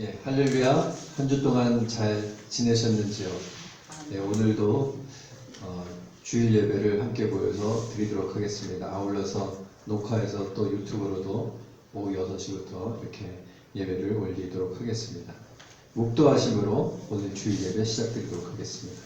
예, 할렐루야. 한 주 동안 잘 지내셨는지요? 네, 오늘도 주일 예배를 함께 모여서 드리도록 하겠습니다. 아울러서 녹화해서 또 유튜브로도 오후 6시부터 이렇게 예배를 올리도록 하겠습니다. 묵도하심으로 오늘 주일 예배 시작드리도록 하겠습니다.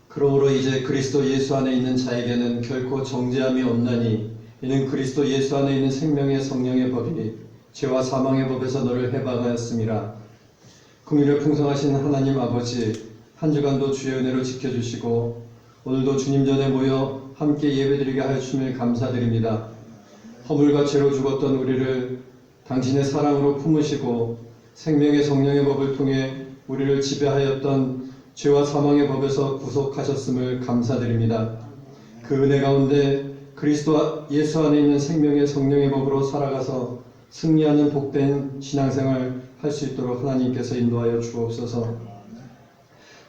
그러므로 이제 그리스도 예수 안에 있는 자에게는 결코 정죄함이 없나니 이는 그리스도 예수 안에 있는 생명의 성령의 법이니 죄와 사망의 법에서 너를 해방하였음이라. 긍휼에 풍성하신 하나님 아버지, 한 주간도 주의 은혜로 지켜주시고 오늘도 주님 전에 모여 함께 예배드리게 하여 주심을 감사드립니다. 허물과 죄로 죽었던 우리를 당신의 사랑으로 품으시고 생명의 성령의 법을 통해 우리를 지배하였던 죄와 사망의 법에서 구속하셨음을 감사드립니다. 그 은혜 가운데 그리스도 예수 안에 있는 생명의 성령의 법으로 살아가서 승리하는 복된 신앙생활 할 수 있도록 하나님께서 인도하여 주옵소서.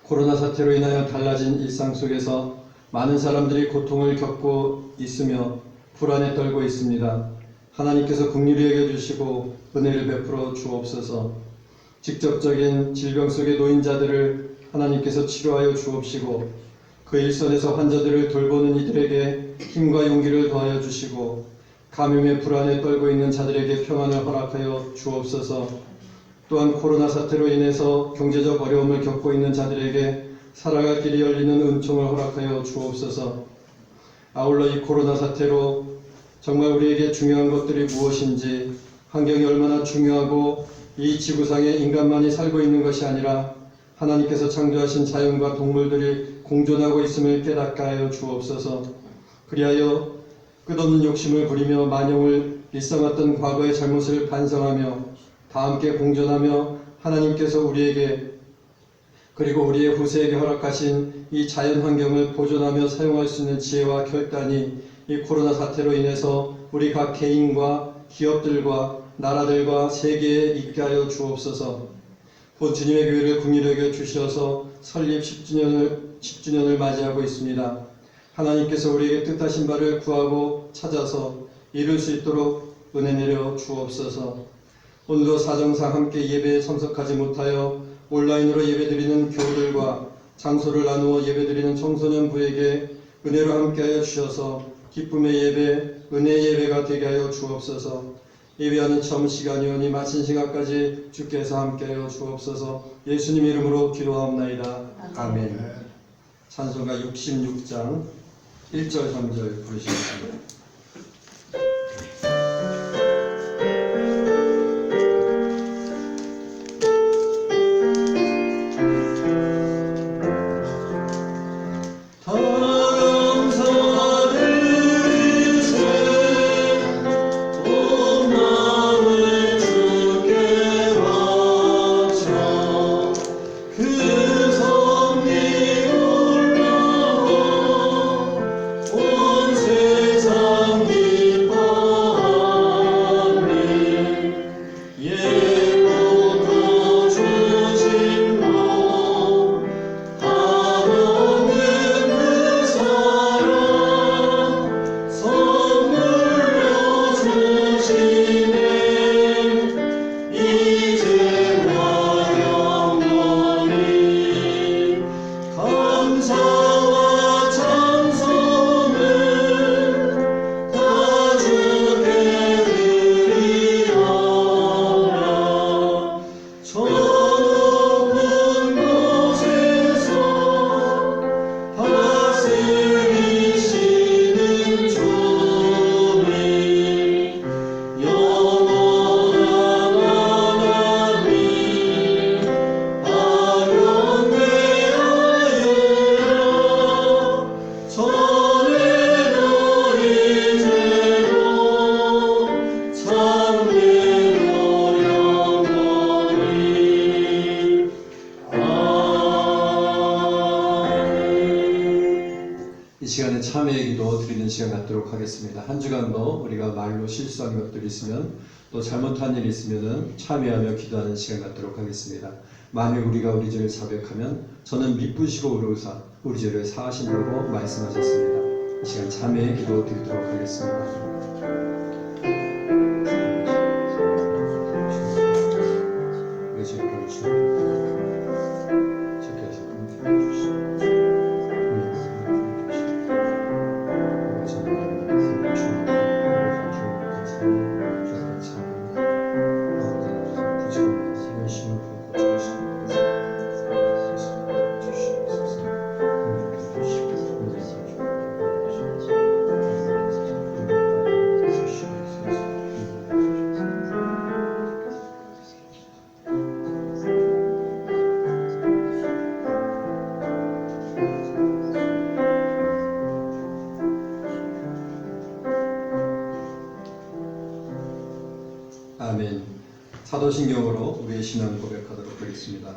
코로나 사태로 인하여 달라진 일상 속에서 많은 사람들이 고통을 겪고 있으며 불안에 떨고 있습니다. 하나님께서 긍휼히 여겨주시고 은혜를 베풀어 주옵소서. 직접적인 질병 속에 놓인 자들을 하나님께서 치료하여 주옵시고 그 일선에서 환자들을 돌보는 이들에게 힘과 용기를 더하여 주시고 감염의 불안에 떨고 있는 자들에게 평안을 허락하여 주옵소서. 또한 코로나 사태로 인해서 경제적 어려움을 겪고 있는 자들에게 살아갈 길이 열리는 은총을 허락하여 주옵소서. 아울러 이 코로나 사태로 정말 우리에게 중요한 것들이 무엇인지, 환경이 얼마나 중요하고 이 지구상에 인간만이 살고 있는 것이 아니라 하나님께서 창조하신 자연과 동물들이 공존하고 있음을 깨닫게 하여 주옵소서. 그리하여 끝없는 욕심을 부리며 만용을 일삼았던 과거의 잘못을 반성하며 다 함께 공존하며 하나님께서 우리에게 그리고 우리의 후세에게 허락하신 이 자연 환경을 보존하며 사용할 수 있는 지혜와 결단이 이 코로나 사태로 인해서 우리 각 개인과 기업들과 나라들과 세계에 있게 하여 주옵소서. 본 주님의 교회를 긍휼히 여겨 주셔서 설립 10주년을 맞이하고 있습니다. 하나님께서 우리에게 뜻하신 바를 구하고 찾아서 이룰 수 있도록 은혜 내려 주옵소서. 오늘도 사정상 함께 예배에 참석하지 못하여 온라인으로 예배드리는 교우들과 장소를 나누어 예배드리는 청소년 부에게 은혜로 함께하여 주셔서 기쁨의 예배, 은혜의 예배가 되게 하여 주옵소서. 예배하는 처음 시간이오니 마친 시간까지 주께서 함께하여 주옵소서. 예수님 이름으로 기도하옵나이다. 아멘. 찬송가 66장 1절 3절 부르시겠습니다. 온 세상 시간에 참회의 기도 드리는 시간 갖도록 하겠습니다. 한 주간도 우리가 말로 실수한 것들이 있으면 또 잘못한 일이 있으면 참회하며 기도하는 시간 갖도록 하겠습니다. 만일 우리가 우리 죄를 자백하면 저는 미쁘시고 의로우사 우리 죄를 사하신다고 말씀하셨습니다. 이 시간 참회의 기도 드리도록 하겠습니다. 아멘. 사도신경으로 우리의 신앙 고백하도록 하겠습니다.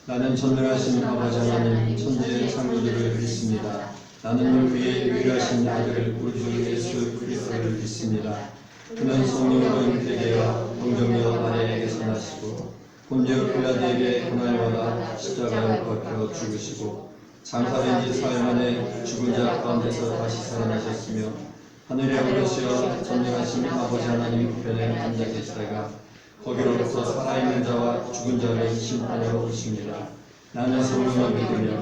나는 전능하신 아버지 하나님 천지의 창조주를 믿습니다. 나는 그의 유일하신 아들 우리 주 예수 그리스도를 믿습니다. 그는 성령으로 되게와 동정녀 마리아에게서 나시고 본디오 빌라도에게 고난받아 십자가에 못 박혀 죽으시고 장사된 지 사흘 만에 죽은 자 가운데서 다시 살아나셨으며 하늘에 오르시어 전능하신 아버지 하나님 우편에 앉아 계시다가 거기로부터 살아있는 자와 죽은 자를 심판하러 오십니다. 나는 성령을 믿으며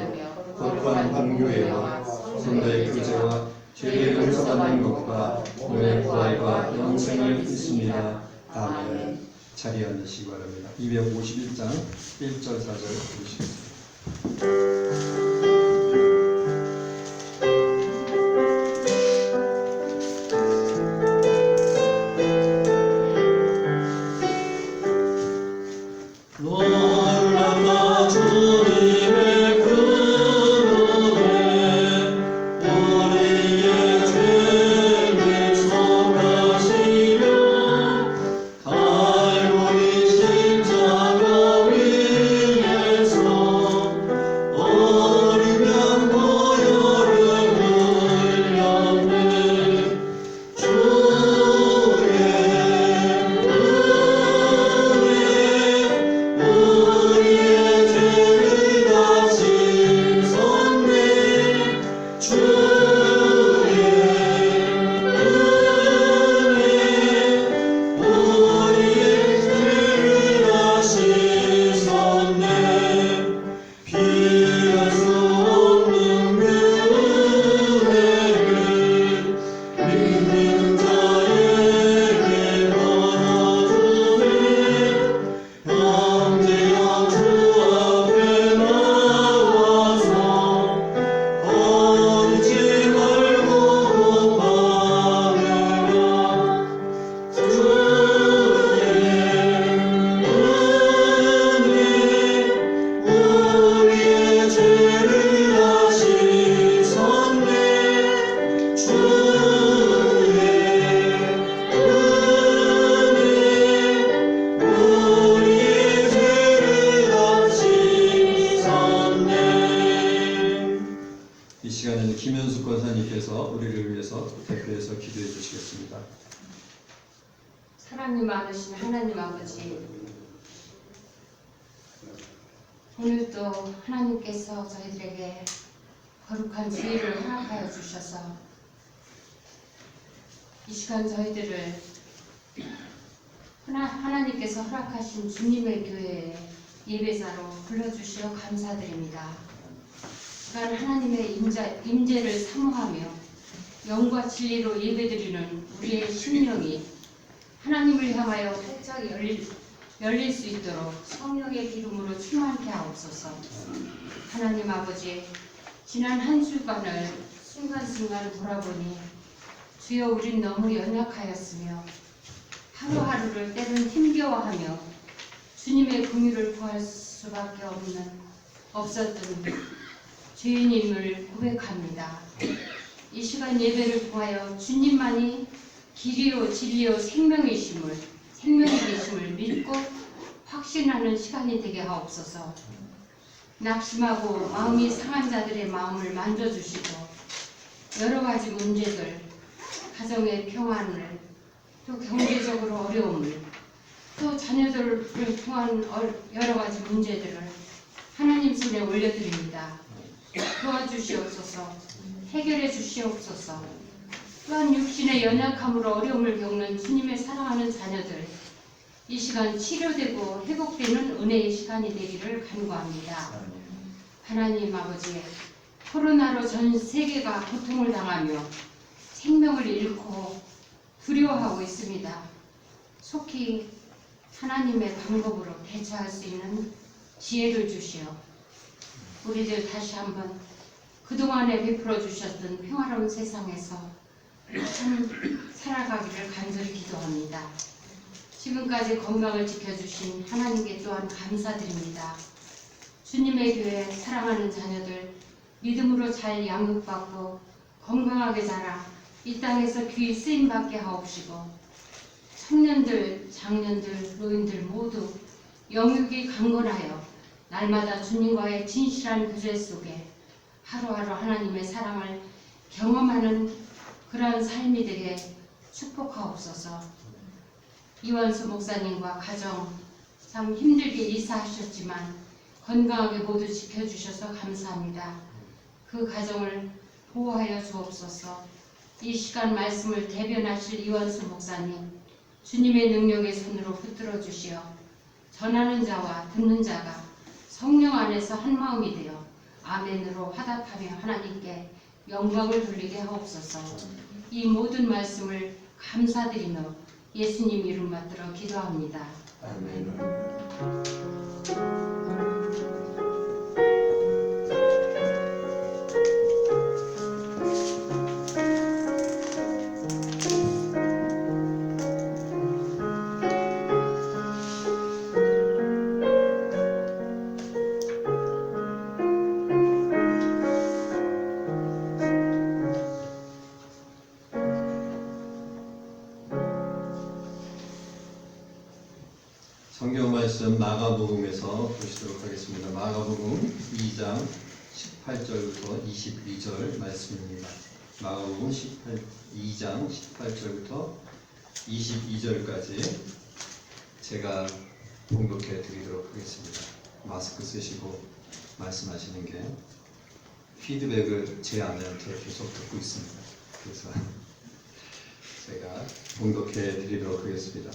거룩한 공교회와 성도의 교제와 죄의 용서받는 것과 몸의 부활과 영생을 믿습니다. 아멘. 자리에 앉으시기 바랍니다. 251장 1절 4절 보시겠습니다. 이 시간에는 김현숙 권사님께서 우리를 위해서 대표해서 기도해 주시겠습니다. 사랑이 많으신 하나님 아버지, 오늘도 하나님께서 저희들에게 거룩한 지혜를 허락하여 주셔서 이 시간 저희들을 하나님께서 허락하신 주님의 교회에 예배자로 불러주시어 감사드립니다. 시간 하나님의 임재를 사모하며 영과 진리로 예배드리는 우리의 심령이 하나님을 향하여 활짝 열릴 수 있도록 성령의 기름으로 충만케 하옵소서. 하나님 아버지, 지난 한 주간을 순간순간 돌아보니 주여 우린 너무 연약하였으며 하루하루를 때론 힘겨워하며 주님의 긍휼을 구할 수밖에 없었던 죄인임을 고백합니다. 이 시간 예배를 통하여 주님만이 길이요 진리요 생명이심을 믿고 확신하는 시간이 되게 하옵소서. 낙심하고 마음이 상한 자들의 마음을 만져주시고 여러 가지 문제들, 가정의 평안을, 또 경제적으로 어려움을, 또 자녀들을 통한 여러 가지 문제들을 하나님 손에 올려드립니다. 도와주시옵소서, 해결해 주시옵소서. 또한 육신의 연약함으로 어려움을 겪는 주님의 사랑하는 자녀들, 이 시간 치료되고 회복되는 은혜의 시간이 되기를 간구합니다. 하나님 아버지, 코로나로 전 세계가 고통을 당하며 생명을 잃고 두려워하고 있습니다. 속히 하나님의 방법으로 대처할 수 있는 지혜를 주시어 우리들 다시 한번 그동안에 베풀어 주셨던 평화로운 세상에서 참 살아가기를 간절히 기도합니다. 지금까지 건강을 지켜주신 하나님께 또한 감사드립니다. 주님의 교회 사랑하는 자녀들 믿음으로 잘 양육받고 건강하게 자라 이 땅에서 귀히 쓰임받게 하옵시고, 청년들, 장년들, 노인들 모두 영육이 강건하여 날마다 주님과의 진실한 교제 속에 하루하루 하나님의 사랑을 경험하는 그러한 삶이 되게 축복하옵소서. 이완수 목사님과 가정 참 힘들게 이사하셨지만 건강하게 모두 지켜주셔서 감사합니다. 그 가정을 보호하여 주옵소서. 이 시간 말씀을 대변하실 이완수 목사님, 주님의 능력의 손으로 붙들어 주시어 전하는 자와 듣는 자가 성령 안에서 한 마음이 되어 아멘으로 화답하며 하나님께 영광을 돌리게 하옵소서. 이 모든 말씀을 감사드리며 예수님 이름 받들어 기도합니다. 아멘. 성경 말씀 마가복음에서 보시도록 하겠습니다. 마가복음 2장 18절부터 22절 말씀입니다. 마가복음 2장 18절부터 22절까지 제가 봉독해 드리도록 하겠습니다. 마스크 쓰시고 말씀하시는 게 피드백을 제 아내한테 계속 듣고 있습니다. 그래서 제가 봉독해 드리도록 하겠습니다.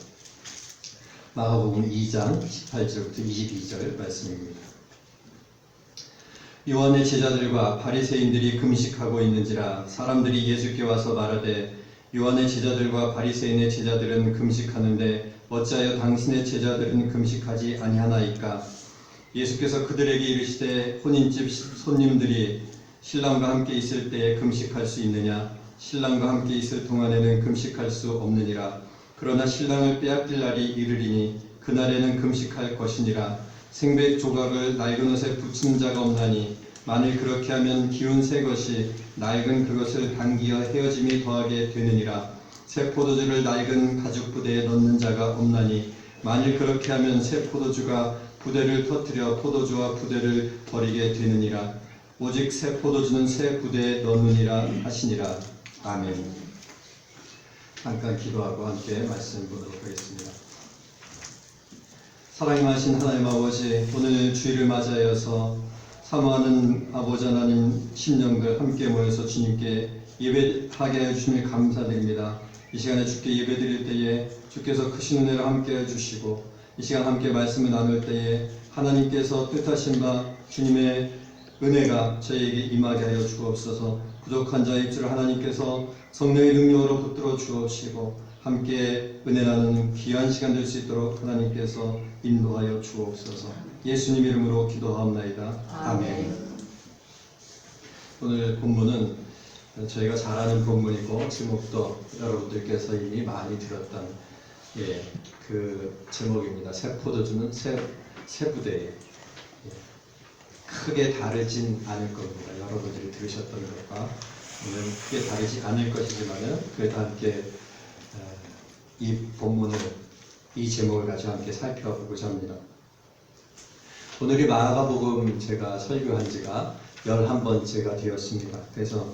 마가복음 2장 18절부터 22절 말씀입니다. 요한의 제자들과 바리새인들이 금식하고 있는지라 사람들이 예수께 와서 말하되 요한의 제자들과 바리새인의 제자들은 금식하는데 어찌하여 당신의 제자들은 금식하지 아니하나이까? 예수께서 그들에게 이르시되 혼인집 손님들이 신랑과 함께 있을 때에 금식할 수 있느냐? 신랑과 함께 있을 동안에는 금식할 수 없느니라. 그러나 신랑을 빼앗길 날이 이르리니 그날에는 금식할 것이니라. 생백 조각을 낡은 옷에 붙이는 자가 없나니 만일 그렇게 하면 기운 새 것이 낡은 그것을 당기어 헤어짐이 더하게 되느니라. 새 포도주를 낡은 가죽 부대에 넣는 자가 없나니 만일 그렇게 하면 새 포도주가 부대를 터뜨려 포도주와 부대를 버리게 되느니라. 오직 새 포도주는 새 부대에 넣느니라 하시니라. 아멘. 잠깐 기도하고 함께 말씀 보도록 하겠습니다. 사랑이 많으신 하나님 아버지, 오늘 주일을 맞이하여서 사모하는 아버지 하나님 심령들 함께 모여서 주님께 예배하게 해주심을 감사드립니다. 이 시간에 주께 예배드릴 때에 주께서 크신 은혜를 함께 해주시고 이 시간 함께 말씀을 나눌 때에 하나님께서 뜻하신 바 주님의 은혜가 저희에게 임하게 하여 주옵소서. 부족한 자의 입술을 하나님께서 성령의 능력으로 붙들어 주옵시고 함께 은혜 나누는 귀한 시간 될 수 있도록 하나님께서 인도하여 주옵소서. 예수님 이름으로 기도하옵나이다. 아멘. 오늘 본문은 저희가 잘 아는 본문이고 제목도 여러분들께서 이미 많이 들었던 그 제목입니다. 새 포도주는 새 부대에 크게 다르진 않을 겁니다. 여러분들이 들으셨던 것과 오늘 크게 다르지 않을 것이지만은 그래도 함께 이 본문을 이 제목을 가지고 함께 살펴보고자 합니다. 오늘이 마가복음 제가 설교한 지가 11번째가 되었습니다. 그래서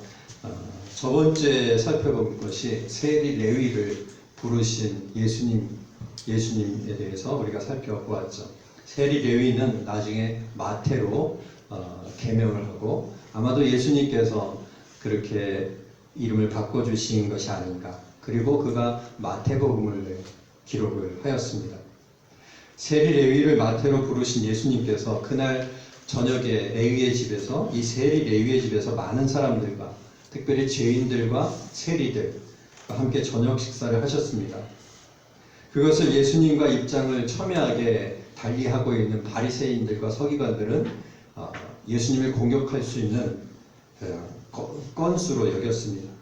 저번 주에 살펴본 것이 세리 레위를 부르신 예수님에 대해서 우리가 살펴보았죠. 세리 레위는 나중에 마태로 개명을 하고 아마도 예수님께서 그렇게 이름을 바꿔주신 것이 아닌가. 그리고 그가 마태복음을 기록을 하였습니다. 세리 레위를 마태로 부르신 예수님께서 그날 저녁에 레위의 집에서 이 세리 레위의 집에서 많은 사람들과 특별히 죄인들과 세리들과 함께 저녁 식사를 하셨습니다. 그것을 예수님과 입장을 첨예하게 달리하고 있는 바리새인들과 서기관들은 예수님을 공격할 수 있는 건수로 여겼습니다.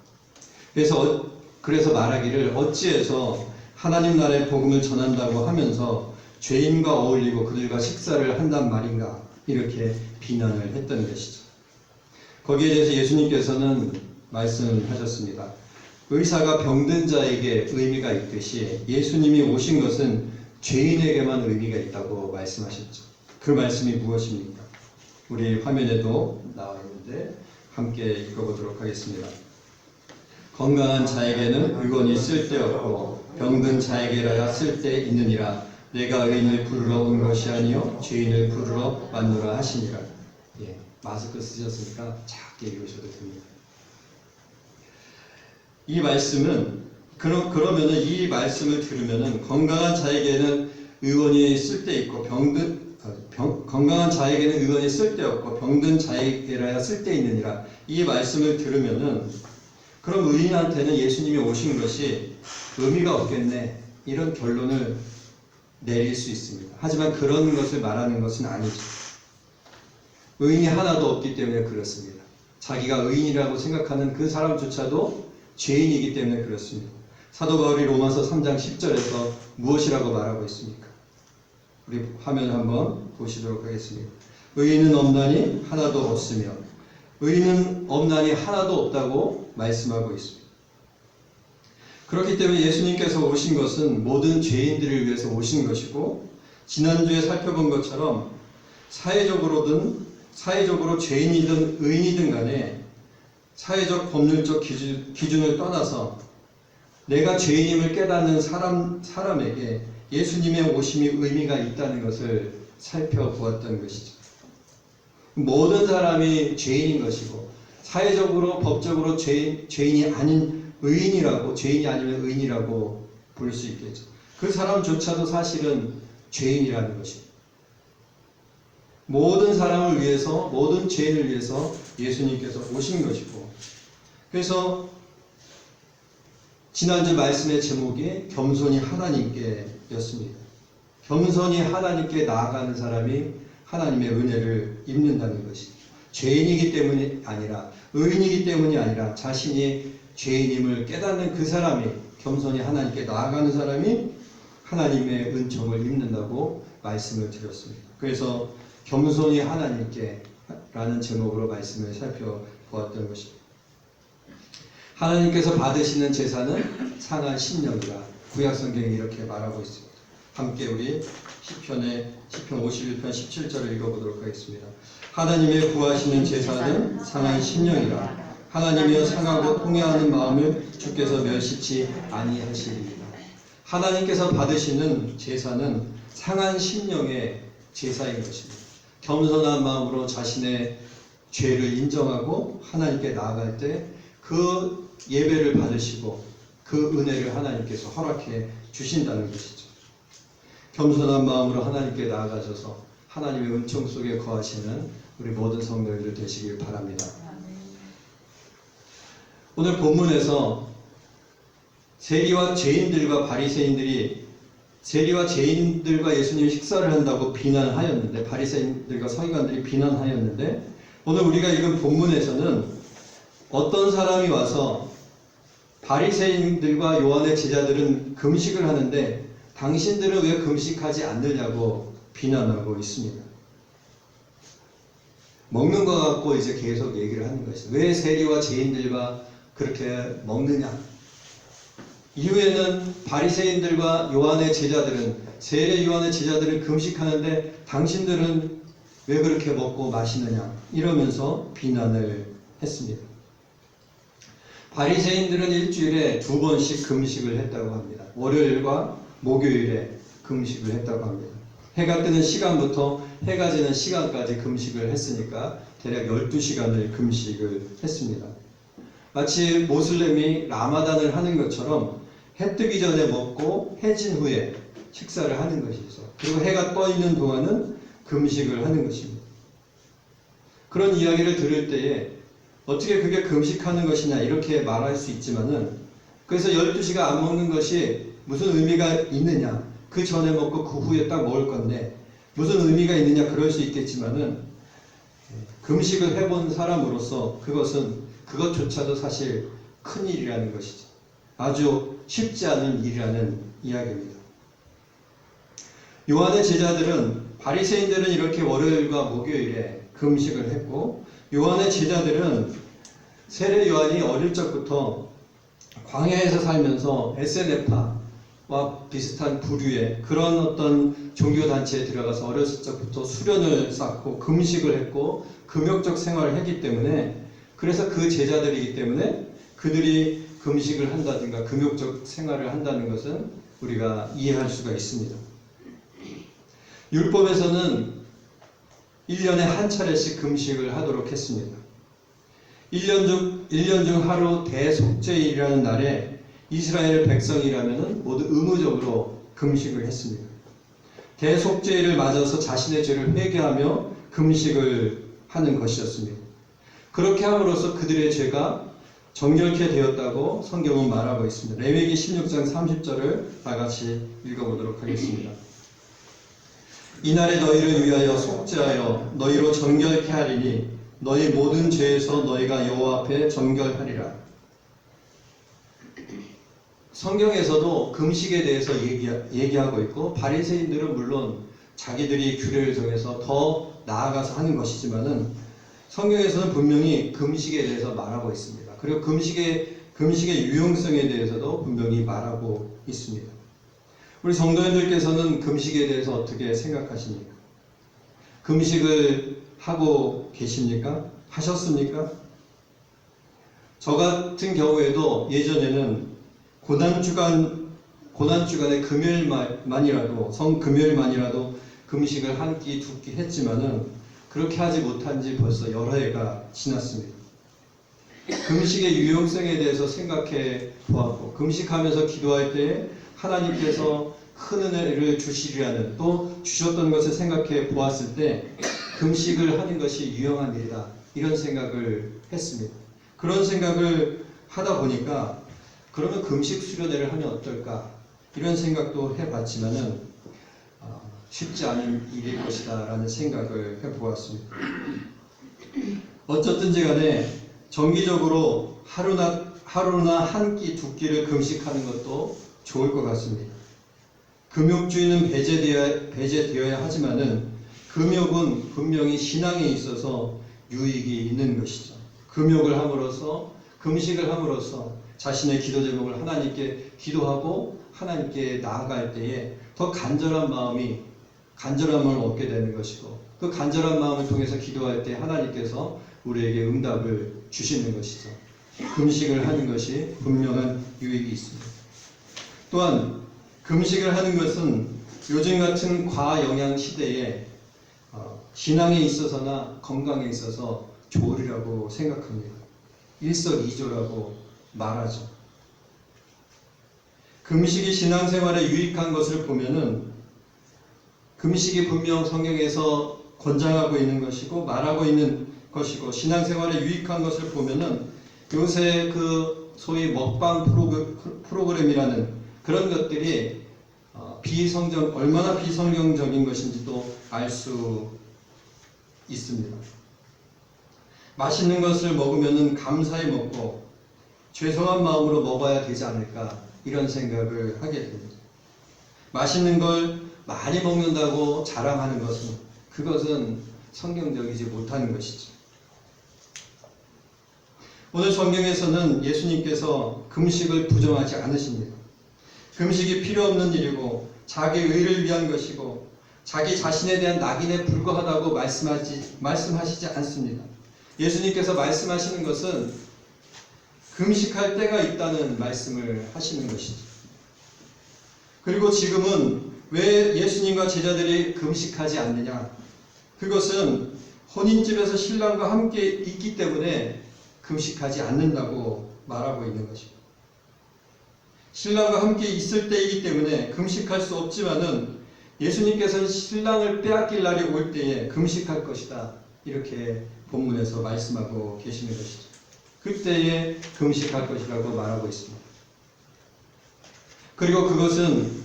그래서 말하기를 어찌해서 하나님 나라의 복음을 전한다고 하면서 죄인과 어울리고 그들과 식사를 한단 말인가 이렇게 비난을 했던 것이죠. 거기에 대해서 예수님께서는 말씀하셨습니다. 의사가 병든 자에게 의미가 있듯이 예수님이 오신 것은 죄인에게만 의미가 있다고 말씀하셨죠. 그 말씀이 무엇입니까? 우리 화면에도 나와 있는데 함께 읽어보도록 하겠습니다. 건강한 자에게는 의원이 쓸데없고 병든 자에게라야 쓸데 있느니라. 내가 의인을 부르러 온 것이 아니요 죄인을 부르러 왔노라 하시니라. 마스크 쓰셨으니까 작게 읽으셔도 됩니다. 이 말씀은 그러면은 이 말씀을 들으면은 건강한 자에게는 의원이 쓸데있고 건강한 자에게는 의원이 쓸데없고 병든 자에게라야 쓸데있느니라. 이 말씀을 들으면은 그럼 의인한테는 예수님이 오신 것이 의미가 없겠네 이런 결론을 내릴 수 있습니다. 하지만 그런 것을 말하는 것은 아니죠. 의인이 하나도 없기 때문에 그렇습니다. 자기가 의인이라고 생각하는 그 사람조차도 죄인이기 때문에 그렇습니다. 사도 바울이 로마서 3장 10절에서 무엇이라고 말하고 있습니까? 우리 화면 한번 보시도록 하겠습니다. 의인은 없나니 하나도 없으며 의인은 없나니 하나도 없다고 말씀하고 있습니다. 그렇기 때문에 예수님께서 오신 것은 모든 죄인들을 위해서 오신 것이고 지난주에 살펴본 것처럼 사회적으로 죄인이든 의인이든 간에 사회적 법률적 기준을 떠나서 내가 죄인임을 깨닫는 사람에게 예수님의 오심이 의미가 있다는 것을 살펴보았던 것이죠. 모든 사람이 죄인인 것이고 사회적으로 법적으로 죄인이 아닌 의인이라고 죄인이 아니면 의인이라고 볼 수 있겠죠. 그 사람조차도 사실은 죄인이라는 것입니다. 모든 사람을 위해서 모든 죄인을 위해서 예수님께서 오신 것이고 그래서 지난주 말씀의 제목이 겸손히 하나님께 였습니다. 겸손히 하나님께 나아가는 사람이 하나님의 은혜를 입는다는 것이 죄인이기 때문이 아니라 의인이기 때문이 아니라 자신이 죄인임을 깨닫는 그 사람이 겸손히 하나님께 나아가는 사람이 하나님의 은총을 입는다고 말씀을 드렸습니다. 그래서 겸손히 하나님께 라는 제목으로 말씀을 살펴보았던 것입니다. 하나님께서 받으시는 제사는 상한 심령이라 구약성경이 이렇게 말하고 있습니다. 함께 우리 시편 51편 17절을 읽어보도록 하겠습니다. 하나님의 구하시는 제사는 상한 심령이라 하나님이여 상하고 통회하는 마음을 주께서 멸시치 아니하시리이다. 하나님께서 받으시는 제사는 상한 심령의 제사인 것입니다. 겸손한 마음으로 자신의 죄를 인정하고 하나님께 나아갈 때 그 예배를 받으시고 그 은혜를 하나님께서 허락해 주신다는 것이죠. 겸손한 마음으로 하나님께 나아가셔서 하나님의 은총 속에 거하시는 우리 모든 성도님들 되시길 바랍니다. 오늘 본문에서 세리와 죄인들과 바리새인들이 세리와 죄인들과 예수님이 식사를 한다고 비난하였는데 바리새인들과 서기관들이 비난하였는데 오늘 우리가 읽은 본문에서는 어떤 사람이 와서 바리새인들과 요한의 제자들은 금식을 하는데 당신들은 왜 금식하지 않느냐고 비난하고 있습니다. 먹는 것 갖고 이제 계속 얘기를 하는 것이죠. 왜 세리와 죄인들과 그렇게 먹느냐? 이후에는 바리새인들과 요한의 제자들은 세례 요한의 제자들은 금식하는데 당신들은 왜 그렇게 먹고 마시느냐 이러면서 비난을 했습니다. 바리새인들은 일주일에 2번씩 금식을 했다고 합니다. 월요일과 목요일에 금식을 했다고 합니다. 해가 뜨는 시간부터 해가 지는 시간까지 금식을 했으니까 대략 12시간을 금식을 했습니다. 마치 모슬렘이 라마단을 하는 것처럼 해 뜨기 전에 먹고 해진 후에 식사를 하는 것이죠. 그리고 해가 떠 있는 동안은 금식을 하는 것입니다. 그런 이야기를 들을 때에 어떻게 그게 금식하는 것이냐 이렇게 말할 수 있지만은, 그래서 12시간 안 먹는 것이 무슨 의미가 있느냐, 그 전에 먹고 그 후에 딱 먹을 건데 무슨 의미가 있느냐 그럴 수 있겠지만은, 금식을 해본 사람으로서 그것조차도 사실 큰 일이라는 것이죠. 아주 쉽지 않은 일이라는 이야기입니다. 요한의 제자들은, 바리새인들은 이렇게 월요일과 목요일에 금식을 했고, 요한의 제자들은 세례 요한이 어릴 적부터 광야에서 살면서 SNF와 비슷한 부류의 그런 어떤 종교단체에 들어가서 어렸을 적부터 수련을 쌓고 금식을 했고 금욕적 생활을 했기 때문에, 그래서 그 제자들이기 때문에 그들이 금식을 한다든가 금욕적 생활을 한다는 것은 우리가 이해할 수가 있습니다. 율법에서는 1년에 한 차례씩 금식을 하도록 했습니다. 1년 중 하루 대속죄일이라는 날에 이스라엘 백성이라면 모두 의무적으로 금식을 했습니다. 대속죄일을 맞아서 자신의 죄를 회개하며 금식을 하는 것이었습니다. 그렇게 함으로써 그들의 죄가 정결케 되었다고 성경은 말하고 있습니다. 레위기 16장 30절을 다 같이 읽어보도록 하겠습니다. 이날에 너희를 위하여 속죄하여 너희로 정결케 하리니 너희 모든 죄에서 너희가 여호와 앞에 정결하리라. 성경에서도 금식에 대해서 얘기하고 있고, 바리새인들은 물론 자기들이 규례를 정해서 더 나아가서 하는 것이지만은 성경에서는 분명히 금식에 대해서 말하고 있습니다. 그리고 금식의 유용성에 대해서도 분명히 말하고 있습니다. 우리 성도님들께서는 금식에 대해서 어떻게 생각하십니까? 금식을 하고 계십니까? 하셨습니까? 저 같은 경우에도 예전에는 고난주간의 금요일만이라도, 성금요일만이라도 금식을 한 끼, 두 끼 했지만은 그렇게 하지 못한 지 벌써 여러 해가 지났습니다. 금식의 유용성에 대해서 생각해 보았고, 금식하면서 기도할 때 하나님께서 큰 은혜를 주시리라는, 또 주셨던 것을 생각해 보았을 때 금식을 하는 것이 유용한 일이다, 이런 생각을 했습니다. 그런 생각을 하다 보니까 그러면 금식 수련회를 하면 어떨까, 이런 생각도 해봤지만은 쉽지 않은 일일 것이다 라는 생각을 해보았습니다. 어쨌든지 간에 정기적으로 하루나 한 끼, 두 끼를 금식하는 것도 좋을 것 같습니다. 금욕주의는 배제되어야 하지만은 금욕은 분명히 신앙에 있어서 유익이 있는 것이죠. 금욕을 함으로써, 금식을 함으로써 자신의 기도 제목을 하나님께 기도하고 하나님께 나아갈 때에 더 간절함을 얻게 되는 것이고, 그 간절한 마음을 통해서 기도할 때 하나님께서 우리에게 응답을 주시는 것이죠. 금식을 하는 것이 분명한 유익이 있습니다. 또한 금식을 하는 것은 요즘 같은 과영양 시대에 신앙에 있어서나 건강에 있어서 좋으리라고 생각합니다. 일석이조라고 말하죠. 금식이 신앙생활에 유익한 것을 보면은, 금식이 분명 성경에서 권장하고 있는 것이고 말하고 있는 것이고 신앙생활에 유익한 것을 보면은, 요새 그 소위 먹방 프로그램이라는 그런 것들이 얼마나 비성경적인 것인지도 알 수 있습니다. 맛있는 것을 먹으면은 감사히 먹고 죄송한 마음으로 먹어야 되지 않을까, 이런 생각을 하게 됩니다. 맛있는 걸 많이 먹는다고 자랑하는 그것은 성경적이지 못하는 것이죠. 오늘 성경에서는 예수님께서 금식을 부정하지 않으십니다. 금식이 필요 없는 일이고 자기 의를 위한 것이고 자기 자신에 대한 낙인에 불과하다고 말씀하시지 않습니다. 예수님께서 말씀하시는 것은 금식할 때가 있다는 말씀을 하시는 것이죠. 그리고 지금은 왜 예수님과 제자들이 금식하지 않느냐? 그것은 혼인집에서 신랑과 함께 있기 때문에 금식하지 않는다고 말하고 있는 것입니다. 신랑과 함께 있을 때이기 때문에 금식할 수 없지만은 예수님께서는 신랑을 빼앗길 날이 올 때에 금식할 것이다. 이렇게 본문에서 말씀하고 계시는 것이죠. 그때에 금식할 것이라고 말하고 있습니다. 그리고 그것은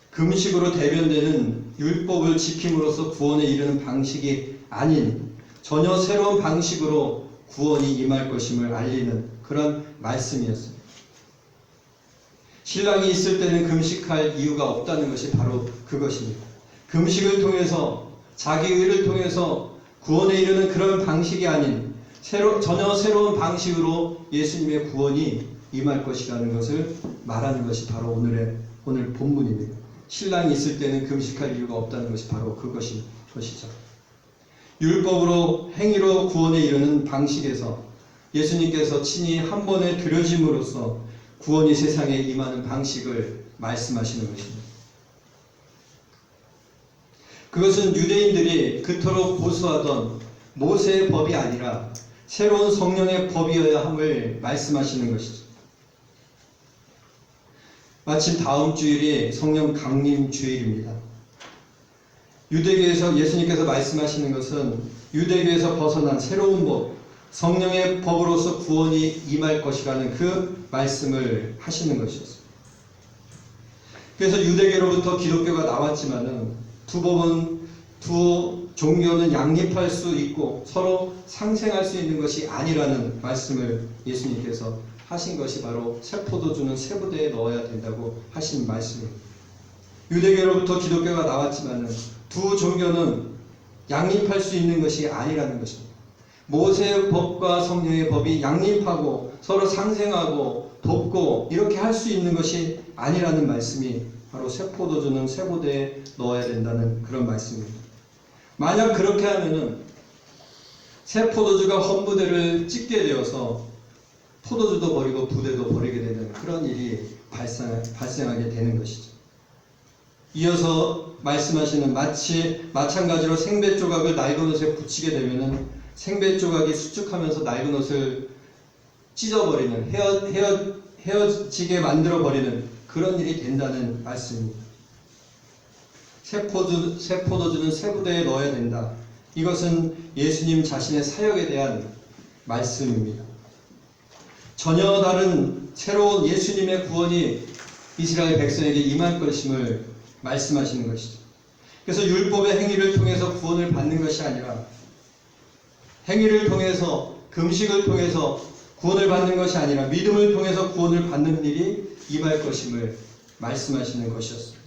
금식으로 대변되는 율법을 지킴으로써 구원에 이르는 방식이 아닌 전혀 새로운 방식으로 구원이 임할 것임을 알리는 그런 말씀이었습니다. 신랑이 있을 때는 금식할 이유가 없다는 것이 바로 그것입니다. 금식을 통해서 자기 의를 통해서 구원에 이르는 그런 방식이 아닌 전혀 새로운 방식으로 예수님의 구원이 임할 것이라는 것을 말하는 것이 바로 오늘 본문입니다. 신랑이 있을 때는 금식할 이유가 없다는 것이 바로 그것이죠. 율법으로 행위로 구원에 이르는 방식에서 예수님께서 친히 한 번에 드려짐으로써 구원이 세상에 임하는 방식을 말씀하시는 것입니다. 그것은 유대인들이 그토록 고수하던 모세의 법이 아니라 새로운 성령의 법이어야 함을 말씀하시는 것이죠. 마침 다음 주일이 성령 강림 주일입니다. 유대교에서 예수님께서 말씀하시는 것은 유대교에서 벗어난 새로운 법, 성령의 법으로서 구원이 임할 것이라는 그 말씀을 하시는 것이었습니다. 그래서 유대교로부터 기독교가 나왔지만은 두 종교는 양립할 수 있고 서로 상생할 수 있는 것이 아니라는 말씀을 예수님께서 하신 것이 바로 새 포도주는 새 부대에 넣어야 된다고 하신 말씀입니다. 유대교로부터 기독교가 나왔지만은 두 종교는 양립할 수 있는 것이 아니라는 것입니다. 모세의 법과 성령의 법이 양립하고 서로 상생하고 돕고 이렇게 할 수 있는 것이 아니라는 말씀이 바로 새 포도주는 새 부대에 넣어야 된다는 그런 말씀입니다. 만약 그렇게 하면은 새 포도주가 헌부대를 찢게 되어서 포도주도 버리고 부대도 버리게 되는 그런 일이 발생하게 되는 것이죠. 이어서 말씀하시는 마찬가지로 생배 조각을 낡은 옷에 붙이게 되면은 생배 조각이 수축하면서 낡은 옷을 찢어버리는 헤어지게 만들어버리는 그런 일이 된다는 말씀입니다. 새 포도주는 새 부대에 넣어야 된다. 이것은 예수님 자신의 사역에 대한 말씀입니다. 전혀 다른 새로운 예수님의 구원이 이스라엘 백성에게 임할 것임을 말씀하시는 것이죠. 그래서 율법의 행위를 통해서 구원을 받는 것이 아니라 행위를 통해서 금식을 통해서 구원을 받는 것이 아니라 믿음을 통해서 구원을 받는 일이 임할 것임을 말씀하시는 것이었습니다.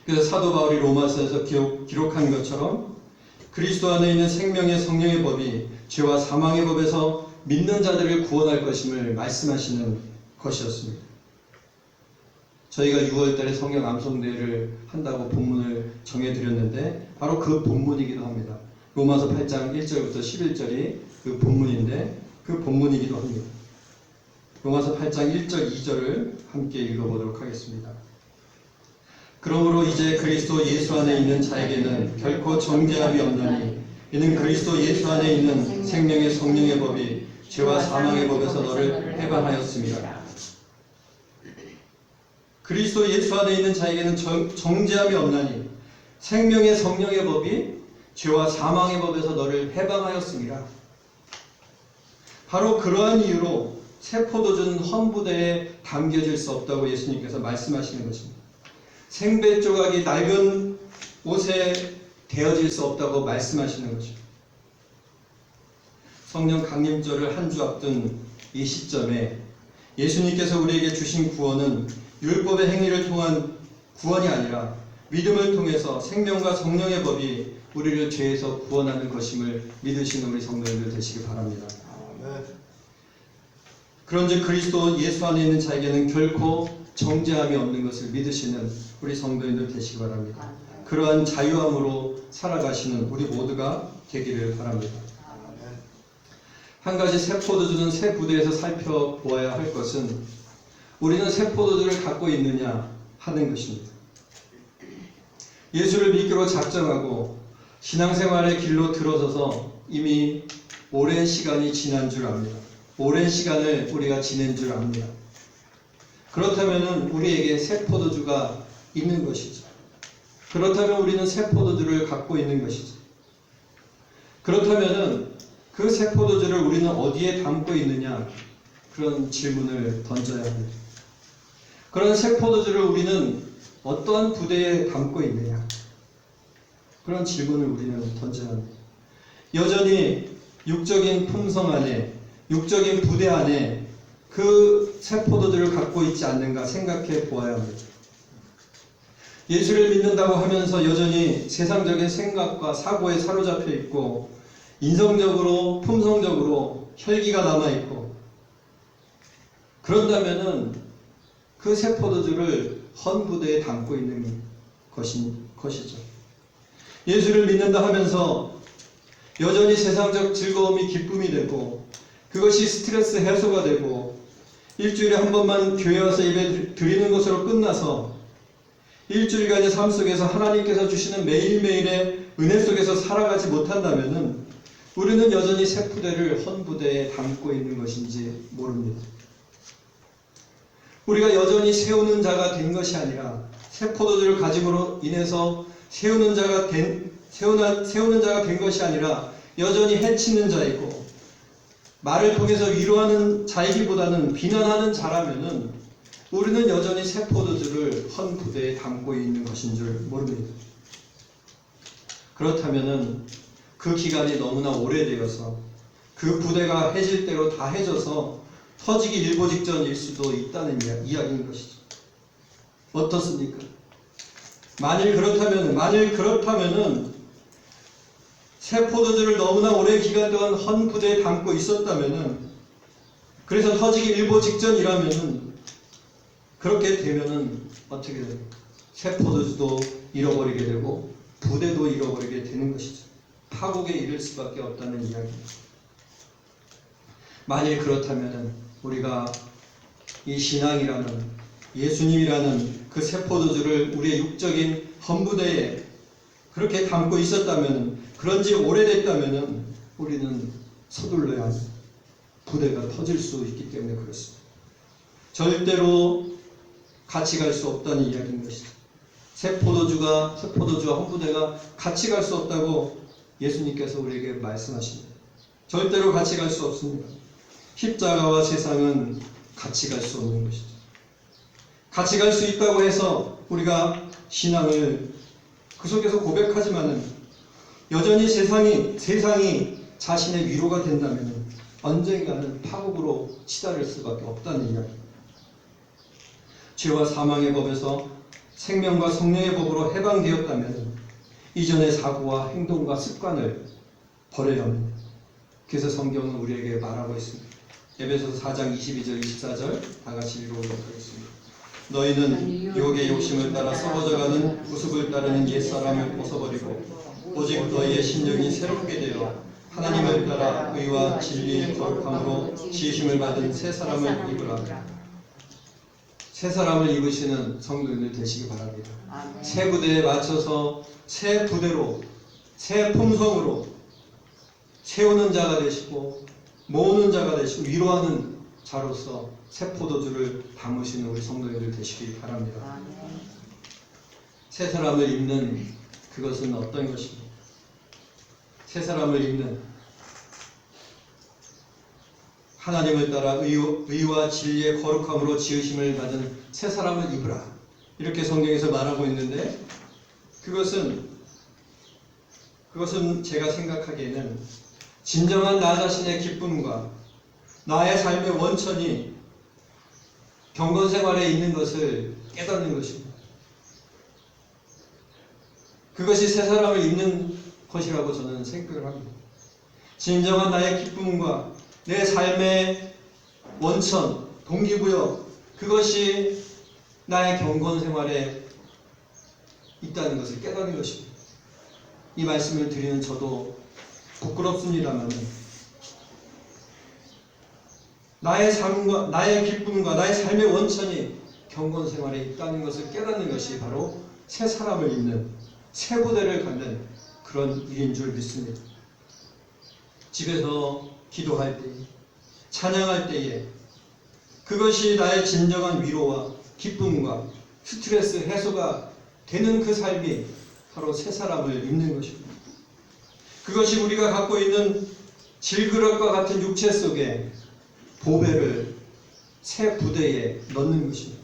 그래서 사도 바울이 로마서에서 기록한 것처럼 그리스도 안에 있는 생명의 성령의 법이 죄와 사망의 법에서 믿는 자들을 구원할 것임을 말씀하시는 것이었습니다. 저희가 6월달에 성령 암송대회를 한다고 본문을 정해드렸는데 바로 그 본문이기도 합니다. 로마서 8장 1절부터 11절이 그 본문인데 그 본문이기도 합니다. 로마서 8장 1절 2절을 함께 읽어보도록 하겠습니다. 그러므로 이제 그리스도 예수 안에 있는 자에게는 결코 정죄함이 없나니 이는 그리스도 예수 안에 있는 생명의 성령의 법이 죄와 사망의 법에서 너를 해방하였습니다. 그리스도 예수 안에 있는 자에게는 정죄함이 없나니 생명의 성령의 법이 죄와 사망의 법에서 너를 해방하였습니다. 바로 그러한 이유로 새 포도주는 헌부대에 담겨질 수 없다고 예수님께서 말씀하시는 것입니다. 생배 조각이 낡은 옷에 되어질 수 없다고 말씀하시는 것입니다. 성령 강림절을 한 주 앞둔 이 시점에 예수님께서 우리에게 주신 구원은 율법의 행위를 통한 구원이 아니라 믿음을 통해서 생명과 성령의 법이 우리를 죄에서 구원하는 것임을 믿으시는 우리 성도님들 되시기 바랍니다. 그런즉 그리스도 예수 안에 있는 자에게는 결코 정죄함이 없는 것을 믿으시는 우리 성도님들 되시기 바랍니다. 그러한 자유함으로 살아가시는 우리 모두가 되기를 바랍니다. 한 가지 새 포도주는 새 부대에서 살펴보아야 할 것은 우리는 새 포도주를 갖고 있느냐 하는 것입니다. 예수를 믿기로 작정하고 신앙생활의 길로 들어서서 이미 오랜 시간이 지난 줄 압니다. 오랜 시간을 우리가 지낸 줄 압니다. 그렇다면 우리에게 새 포도주가 있는 것이죠. 그렇다면 우리는 새 포도주를 갖고 있는 것이죠. 그렇다면 그 새 포도주를 우리는 어디에 담고 있느냐, 그런 질문을 던져야 합니다. 그런 새 포도주를 우리는 어떠한 부대에 담고 있느냐, 그런 질문을 우리는 던져야 합니다. 여전히 육적인 품성 안에, 육적인 부대 안에 그 새 포도주를 갖고 있지 않는가 생각해 보아야 합니다. 예수를 믿는다고 하면서 여전히 세상적인 생각과 사고에 사로잡혀 있고 인성적으로, 품성적으로 혈기가 남아있고, 그런다면은 그 새 포도주를 헌 부대에 담고 있는 것이죠. 예수를 믿는다 하면서 여전히 세상적 즐거움이 기쁨이 되고 그것이 스트레스 해소가 되고 일주일에 한 번만 교회 와서 예배 드리는 것으로 끝나서 일주일간의 삶 속에서 하나님께서 주시는 매일매일의 은혜 속에서 살아가지 못한다면은 우리는 여전히 새 부대를 헌 부대에 담고 있는 것인지 모릅니다. 우리가 여전히 세우는 자가 된 것이 아니라 새 포도주를 가짐으로 인해서 세우는 자가 된 것이 아니라 여전히 해치는 자이고 말을 통해서 위로하는 자이기보다는 비난하는 자라면은 우리는 여전히 새 포도주를 헌 부대에 담고 있는 것인 줄 모릅니다. 그렇다면은 그 기간이 너무나 오래되어서 그 부대가 해질 대로 다 해져서 터지기 일보 직전일 수도 있다는 이야기인 것이죠. 어떻습니까? 만일 그렇다면은 새 포도주를 너무나 오랜 기간 동안 헌 부대에 담고 있었다면은, 그래서 터지기 일보 직전이라면은, 그렇게 되면은 어떻게 됩니까? 새 포도주도 잃어버리게 되고 부대도 잃어버리게 되는 것이죠. 파국에 이를 수밖에 없다는 이야기입니다. 만일 그렇다면은 우리가 이 신앙이라는, 예수님이라는 그 새 포도주를 우리의 육적인 헌부대에 그렇게 담고 있었다면, 그런지 오래됐다면 우리는 서둘러야 합니다. 부대가 터질 수 있기 때문에 그렇습니다. 절대로 같이 갈 수 없다는 이야기인 것이죠. 새 포도주와 헌부대가 같이 갈 수 없다고 예수님께서 우리에게 말씀하십니다. 절대로 같이 갈 수 없습니다. 십자가와 세상은 같이 갈 수 없는 것이죠. 같이 갈 수 있다고 해서 우리가 신앙을 그 속에서 고백하지만은 여전히 세상이 자신의 위로가 된다면 언젠가는 파국으로 치달을 수밖에 없다는 이야기입니다. 죄와 사망의 법에서 생명과 성령의 법으로 해방되었다면 이전의 사고와 행동과 습관을 버려야 합니다. 그래서 성경은 우리에게 말하고 있습니다. 에베소서 4장 22절 24절 다 같이 읽어보도록 하겠습니다. 너희는 유혹의 욕심을 따라 썩어져가는 구습을 따르는 옛사람을 벗어버리고 오직 너희의 심령이 새롭게 되어 하나님을 따라 의와 진리의 거룩함으로 지으심을 받은 새 사람을 입으라. 새 사람을 입으시는 성도들 되시기 바랍니다. 새 부대에 맞춰서 새 부대로, 새 품성으로 세우는 자가 되시고 모으는 자가 되시고 위로하는 자로서 새 포도주를 담으시는 우리 성도님들 되시기 바랍니다. 새 사람을 입는 그것은 어떤 것입니까? 새 사람을 입는, 하나님을 따라 의와 진리의 거룩함으로 지으심을 받은 새 사람을 입으라, 이렇게 성경에서 말하고 있는데, 그것은 제가 생각하기에는 진정한 나 자신의 기쁨과 나의 삶의 원천이 경건생활에 있는 것을 깨닫는 것입니다. 그것이 새 사람을 입는 것이라고 저는 생각을 합니다. 진정한 나의 기쁨과 내 삶의 원천, 동기부여, 그것이 나의 경건 생활에 있다는 것을 깨닫는 것입니다. 이 말씀을 드리는 저도 부끄럽습니다만 나의 삶과 나의 기쁨과 나의 삶의 원천이 경건 생활에 있다는 것을 깨닫는 것이 바로 새 사람을 입는 새 부대를 갖는 그런 일인 줄 믿습니다. 집에서 기도할 때, 찬양할 때에 그것이 나의 진정한 위로와 기쁨과 스트레스 해소가 되는 그 삶이 바로 새 사람을 입는 것입니다. 그것이 우리가 갖고 있는 질그릇과 같은 육체 속에 보배를 새 부대에 넣는 것입니다.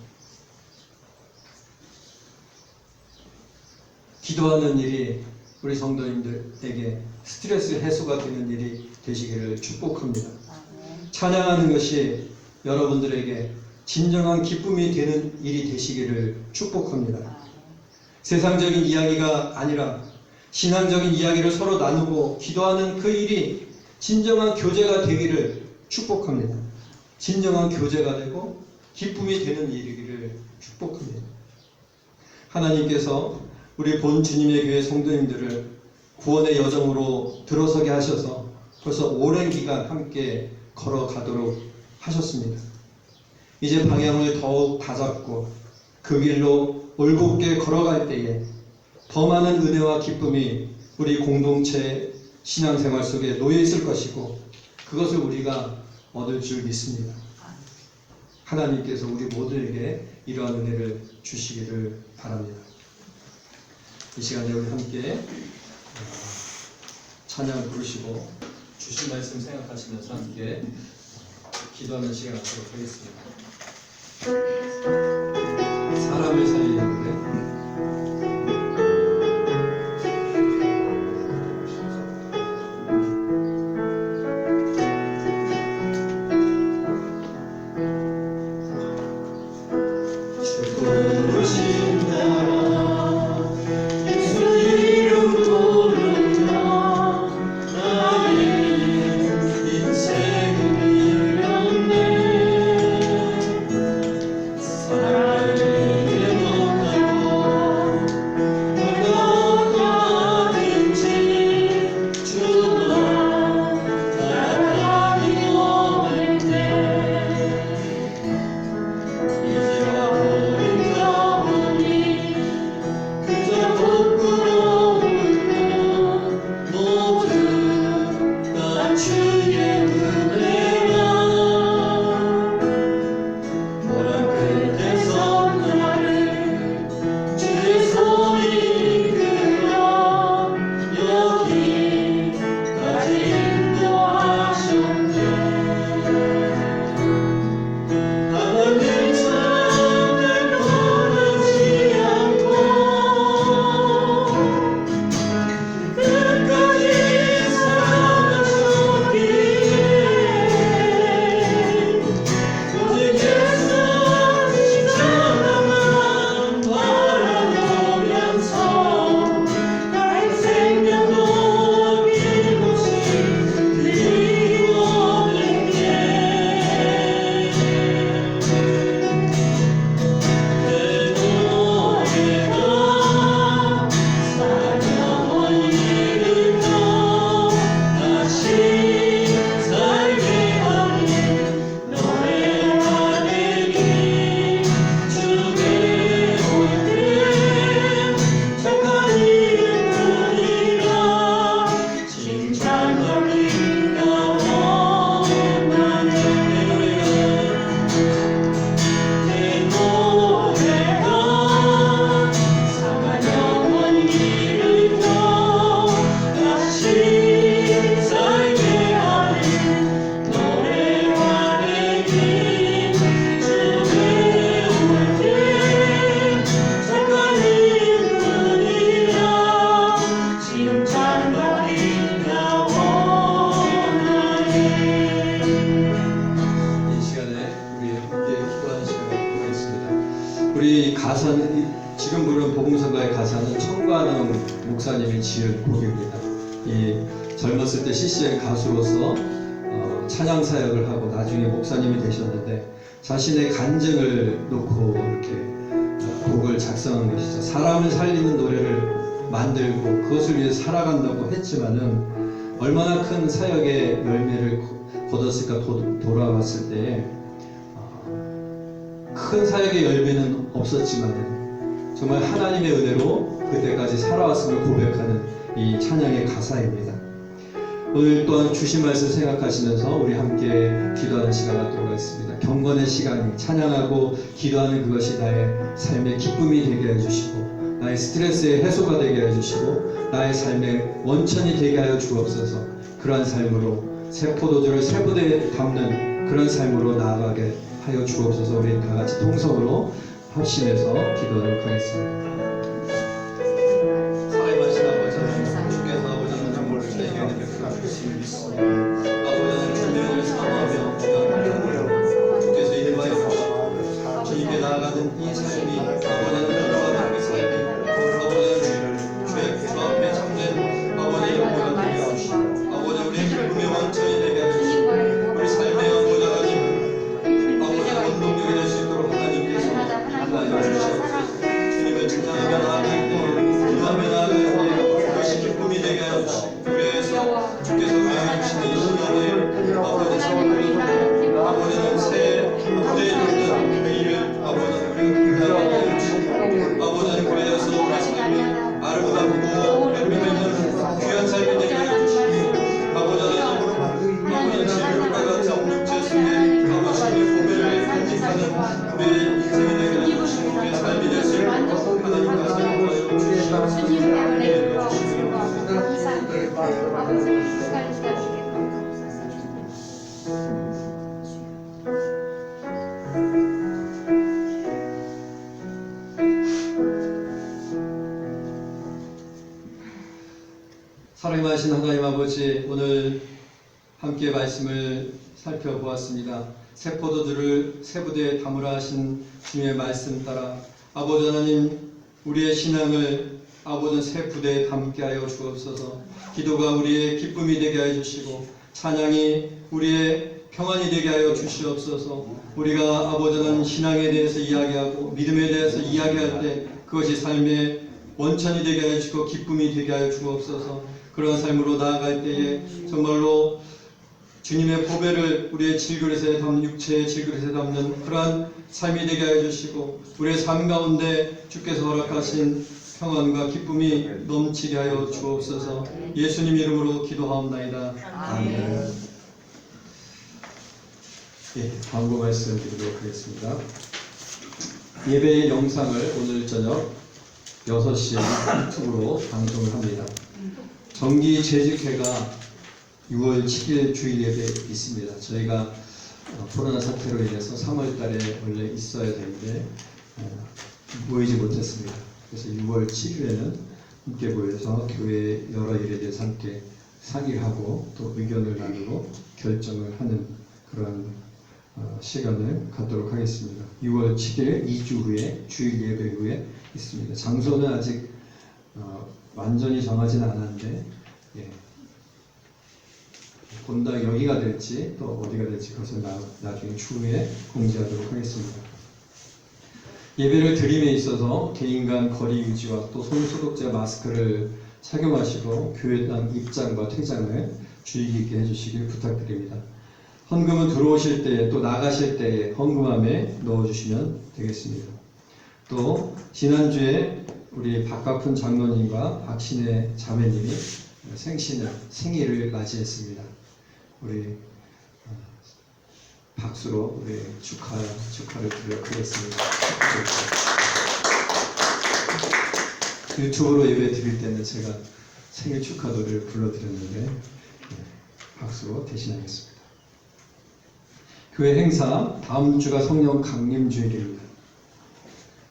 기도하는 일이 우리 성도님들에게 스트레스 해소가 되는 일이 되시기를 축복합니다. 찬양하는 것이 여러분들에게 진정한 기쁨이 되는 일이 되시기를 축복합니다. 세상적인 이야기가 아니라 신앙적인 이야기를 서로 나누고 기도하는 그 일이 진정한 교제가 되기를 축복합니다. 진정한 교제가 되고 기쁨이 되는 일이기를 축복합니다. 하나님께서 우리 본 주님의 교회 성도님들을 구원의 여정으로 들어서게 하셔서 벌써 오랜 기간 함께 걸어가도록 하셨습니다. 이제 방향을 더욱 다잡고 그 길로 올곧게 걸어갈 때에 더 많은 은혜와 기쁨이 우리 공동체 신앙생활 속에 놓여 있을 것이고 그것을 우리가 얻을 줄 믿습니다. 하나님께서 우리 모두에게 이러한 은혜를 주시기를 바랍니다. 이 시간에 우리 함께 찬양 부르시고 주신 말씀 생각하시면서 함께 기도하는 시간 갖도록 하겠습니다. 사람을 살리는 노래. 가사는 지금 부른 복음성가의 가사는 청관영 목사님이 지은 곡입니다. 이 젊었을 때 CCM 가수로서 찬양 사역을 하고 나중에 목사님이 되셨는데 자신의 간증을 놓고 이렇게 곡을 작성한 것이죠. 사람을 살리는 노래를 만들고 그것을 위해 살아간다고 했지만은 얼마나 큰 사역의 열매를 거뒀을까 돌아봤을 때 큰 사역의 열매는 없었지만 정말 하나님의 은혜로 그때까지 살아왔음을 고백하는 이 찬양의 가사입니다. 오늘 또한 주신 말씀 생각하시면서 우리 함께 기도하는 시간 갖도록 하겠습니다. 경건의 시간이 찬양하고 기도하는 그것이 나의 삶의 기쁨이 되게 해주시고 나의 스트레스의 해소가 되게 해주시고 나의 삶의 원천이 되게 하여 주옵소서. 그러한 삶으로 새 포도주를 새 부대에 담는 그런 삶으로 나아가게 하여 주옵소서. 우리 다 같이 통성으로 합심해서 기도하도록 하겠습니다. 살아계신 아버지 하나님, 주께서 아버지는 정보를 저에게 주시옵소서. 아버지는 주님을 사모하며 주께서 일하여 주시고 주님께 나아가는 이 삶이 아버지는 흘러가는 그 삶이 아버지는 주의 주 앞에 참된 아버지의 영광을 되게 하시고 아버지 우리의 기쁨의 원천이 되게 하시고 우리 삶의 영광을 원동력이 될 수 있도록 하나님께서 하나여 주시옵소서. 주님을 찬양하며 나아갈 때 기도하며 나아갈 때 그것이 기쁨이 되게 하여 주시고 그래서 주께서 우리에게 주신 이 신앙의 아버지 삶을 아버지는 새 무대에 있는 그 일을 아버지는 우리가 감당하게 하여 주시고 아버지는 그래서 우리 삶이 아름답고 의미 있는 귀한 삶이 되게 하여 주시고 아버지는 진리과 같은 육체 속에 아버지의 보배를 간직하는 우리의 인생이 되게 하여 주시고 우리의 삶이 될 수 있도록 하나님과 사랑하여 주시옵소서. 사랑하신 하나님 아버지, 오늘 함께 말씀을 살펴보았습니다. 새 포도주를 새 부대에 담으라 하신 주님의 말씀 따라 아버지 하나님, 우리의 신앙을 아버지 새 부대에 담게 하여 주옵소서. 기도가 우리의 기쁨이 되게 하여 주시고 찬양이 우리의 평안이 되게 하여 주시옵소서. 우리가 아버지 하나님 신앙에 대해서 이야기하고 믿음에 대해서 이야기할 때 그것이 삶의 원천이 되게 하여 주시고 기쁨이 되게 하여 주옵소서. 그런 삶으로 나아갈 때에 정말로 주님의 보배를 우리의 질그릇에 담는 육체의 질그릇에 담는 그러한 삶이 되게 하여 주시고 우리의 삶 가운데 주께서 허락하신 평안과 기쁨이 넘치게 하여 주옵소서. 예수님 이름으로 기도하옵나이다. 아멘. 예, 광고 말씀 드리도록 하겠습니다. 예배의 영상을 오늘 저녁 6시에 유튜브로 방송을 합니다. 정기 재직회가 6월 7일 주일 예배 있습니다. 저희가 코로나 사태로 인해서 3월 달에 원래 있어야 되는데 모이지 못했습니다. 그래서 6월 7일에는 함께 모여서 교회 여러 일에 대해서 함께 상의를 하고 또 의견을 나누고 결정을 하는 그런 시간을 갖도록 하겠습니다. 6월 7일 2주 후에 주일 예배 후에 있습니다. 장소는 아직 완전히 정하지는 않았는데 본당 여기가 될지 또 어디가 될지 그것을 나중에 추후에 공지하도록 하겠습니다. 예배를 드림에 있어서 개인 간 거리 유지와 또 손소독제 마스크를 착용하시고 교회당 입장과 퇴장을 주의 깊게 해주시길 부탁드립니다. 헌금은 들어오실 때에 또 나가실 때에 헌금함에 넣어주시면 되겠습니다. 또 지난주에 우리 박가푼 장로님과 박신혜 자매님이 생일을 맞이했습니다. 우리 박수로 우리 축하를 드리도록 하겠습니다. 유튜브로 예배 드릴 때는 제가 생일 축하 노래를 불러드렸는데 박수로 대신하겠습니다. 교회 행사 다음 주가 성령 강림 주일입니다.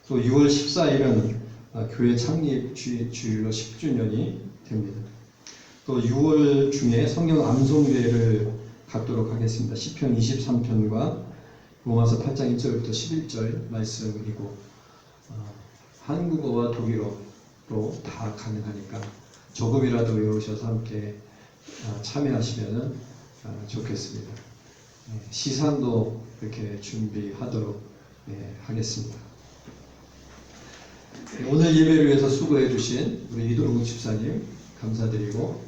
또 6월 14일은 교회 창립 주일로 10주년이 됩니다. 또 6월 중에 성경 암송대회를 갖도록 하겠습니다. 시편 23편과 로마서 8장 1절부터 11절 말씀이고 한국어와 독일어로 다 가능하니까 조금이라도 외우셔서 함께 참여하시면 좋겠습니다. 시상도 이렇게 준비하도록 하겠습니다. 오늘 예배를 위해서 수고해 주신 우리 이도록 집사님 감사드리고,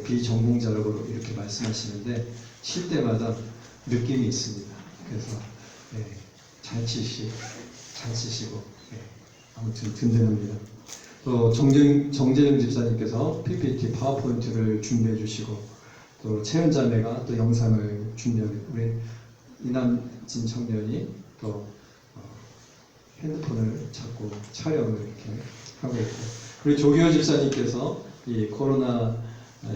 비전공자라고 이렇게 말씀하시는데 칠 때마다 느낌이 있습니다. 그래서 잘 치시고 아무튼 든든합니다. 또 정재능 집사님께서 PPT 파워포인트를 준비해 주시고, 또 채연자매가 또 영상을 준비하고, 우리 이남진 청년이 또 핸드폰을 찾고 촬영을 이렇게 하고 있고, 우리 조기호 집사님께서 이 코로나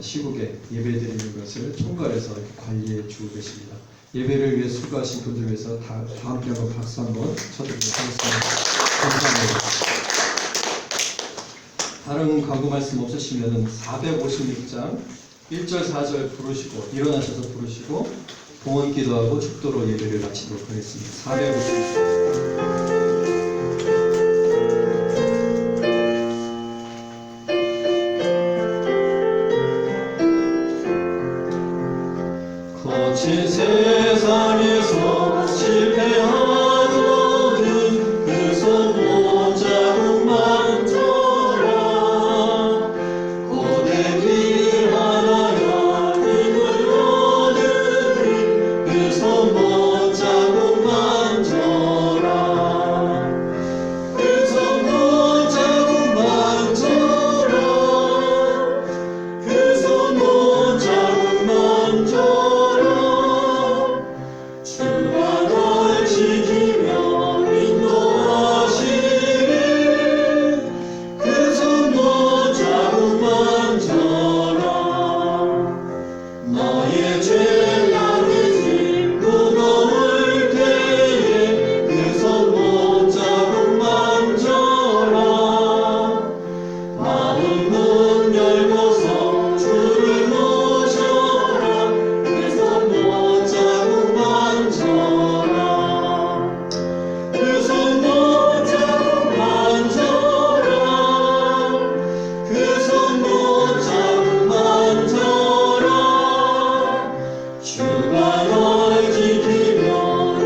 시국에 예배드리는 것을 총괄해서 이렇게 관리해 주고 계십니다. 예배를 위해 수고하신 분들 위해서 다 함께 한번 박수 한번 쳐드리도록 하겠습니다. 감사합니다. 다른 광고 말씀 없으시면 456장 1절 4절 부르시고 일어나셔서 부르시고 봉헌 기도하고 축도로 예배를 마치도록 하겠습니다. 456장. 거친 세상에서 실패하거든 그 손 자국 만져라. 고된 길 하나야 힘을 얻으니 그 손 자국 만져라. 그 손 자국 만져라. 그 손 자국 만져라. 주가 널 지키며 인도하시리. 그 손 자국 만져라. 너의 죄악의 짐 무거울 때에 그 손 자국 만져라. 마음 문 열고서 주를 모셔라. 그 손 자국 만져라. 그 손 자국 만져라. 그 손 자국 만져라. 주가 널 지키며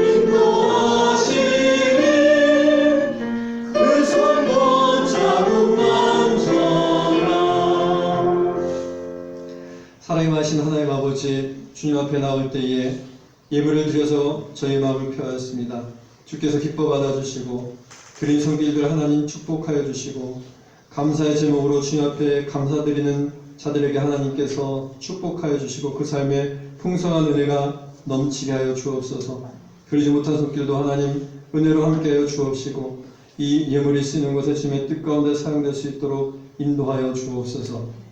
인도하시리. 그 손 자국 만져라. 사랑이 많으신 하나님 아버지, 주님 앞에 나올 때에 예물을 드려서 저희 마음을 펴었습니다. 주께서 기뻐 받아주시고 드린 손길들 하나님 축복하여 주시고, 감사의 제목으로 주님 앞에 감사드리는 자들에게 하나님께서 축복하여 주시고 그 삶에 풍성한 은혜가 넘치게 하여 주옵소서. 드리지 못한 손길도 하나님 은혜로 함께하여 주옵시고, 이 예물이 쓰이는 것에 주님의 뜻 가운데 사용될 수 있도록 인도하여 주옵소서.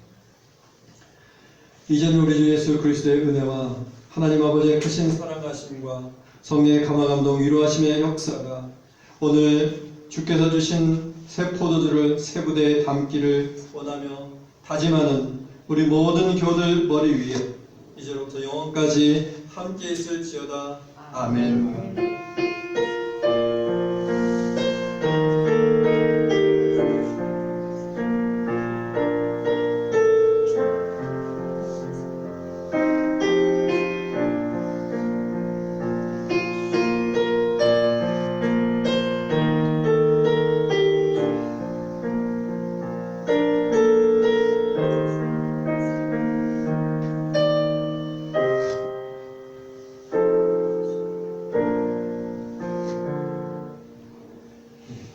이제는 우리 주 예수 그리스도의 은혜와 하나님 아버지의 크신 사랑하심과 성령의 감화감동 위로하심의 역사가 오늘 주께서 주신 새 포도주를 새 부대에 담기를 원하며 다짐하는 우리 모든 교들 머리 위에 이제로부터 영원까지 함께 있을지어다. 아멘.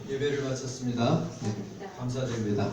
예배를 마쳤습니다. 감사드립니다.